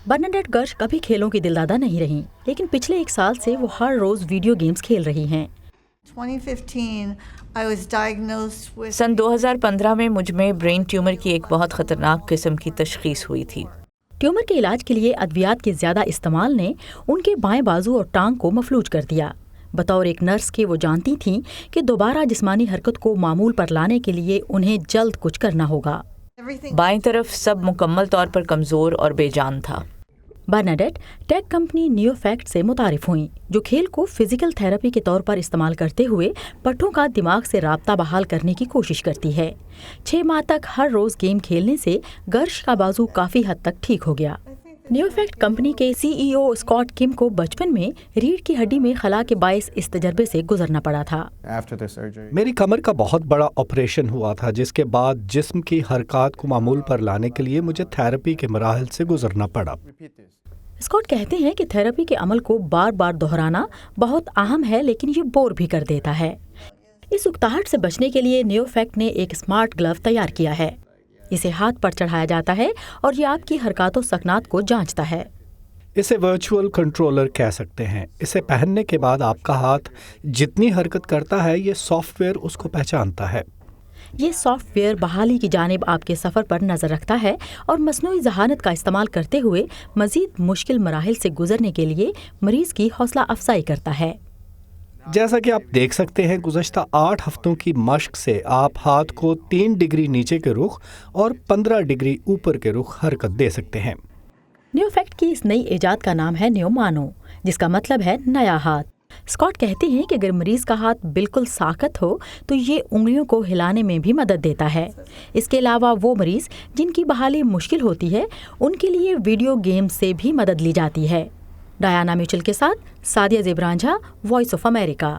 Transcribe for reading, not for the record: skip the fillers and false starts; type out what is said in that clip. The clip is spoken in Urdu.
برناڈیٹ گرش کبھی کھیلوں کی دلدادہ نہیں رہیں، لیکن پچھلے 1 سال سے وہ ہر روز ویڈیو گیمز کھیل رہی ہیں۔ سن 2015 میں مجھ میں برین ٹیومر کی ایک بہت خطرناک قسم کی تشخیص ہوئی تھی۔ ٹیومر کے علاج کے لیے ادویات کے زیادہ استعمال نے ان کے بائیں بازو اور ٹانگ کو مفلوج کر دیا۔ بطور ایک نرس کے وہ جانتی تھیں کہ دوبارہ جسمانی حرکت کو معمول پر لانے کے لیے انہیں جلد کچھ کرنا ہوگا۔ بائیں طرف سب مکمل طور پر کمزور اور بے جان تھا۔ برناڈیٹ ٹیک کمپنی نیو فیکٹ سے متعارف ہوئیں، جو کھیل کو فزیکل تھراپی کے طور پر استعمال کرتے ہوئے پٹھوں کا دماغ سے رابطہ بحال کرنے کی کوشش کرتی ہے۔ 6 ماہ تک ہر روز گیم کھیلنے سے گرش کا بازو کافی حد تک ٹھیک ہو گیا۔ نیو فیکٹ کمپنی کے CEO اسکاٹ کم کو بچپن میں ریڑھ کی ہڈی میں خلا کے باعث اس تجربے سے گزرنا پڑا تھا۔ میری کمر کا بہت بڑا آپریشن ہوا تھا، جس کے بعد جسم کی حرکات کو معمول پر لانے کے لیے مجھے تھراپی کے مراحل سے گزرنا پڑا۔ اسکاٹ کہتے ہیں کہ تھراپی کے عمل کو بار بار دہرانا بہت اہم ہے، لیکن یہ بور بھی کر دیتا ہے۔ اس اکتاہٹ سے بچنے کے لیے نیو فیکٹ نے ایک اسمارٹ گلو تیار کیا ہے۔ اسے ہاتھ پر چڑھایا جاتا ہے اور یہ آپ کی حرکات و سکنات کو جانچتا ہے۔ اسے ورچوئل کنٹرولر کہہ سکتے ہیں۔ اسے پہننے کے بعد آپ کا ہاتھ جتنی حرکت کرتا ہے، یہ سافٹ ویئر اس کو پہچانتا ہے۔ یہ سافٹ ویئر بحالی کی جانب آپ کے سفر پر نظر رکھتا ہے اور مصنوعی ذہانت کا استعمال کرتے ہوئے مزید مشکل مراحل سے گزرنے کے لیے مریض کی حوصلہ افزائی کرتا ہے۔ جیسا کہ آپ دیکھ سکتے ہیں، گزشتہ 8 ہفتوں کی مشق سے آپ ہاتھ کو 3 ڈگری نیچے کے رخ اور 15 ڈگری اوپر کے رخ حرکت دے سکتے ہیں۔ نیو فیکٹ کی اس نئی ایجاد کا نام ہے نیو مانو، جس کا مطلب ہے نیا ہاتھ۔ اسکاٹ کہتے ہیں کہ اگر مریض کا ہاتھ بالکل ساخت ہو تو یہ انگلیوں کو ہلانے میں بھی مدد دیتا ہے۔ اس کے علاوہ وہ مریض جن کی بحالی مشکل ہوتی ہے، ان کے لیے ویڈیو گیم سے بھی مدد لی جاتی ہے۔ ڈیانا میچل کے ساتھ سعدیہ زیب رانجھا، وائس آف امریکہ۔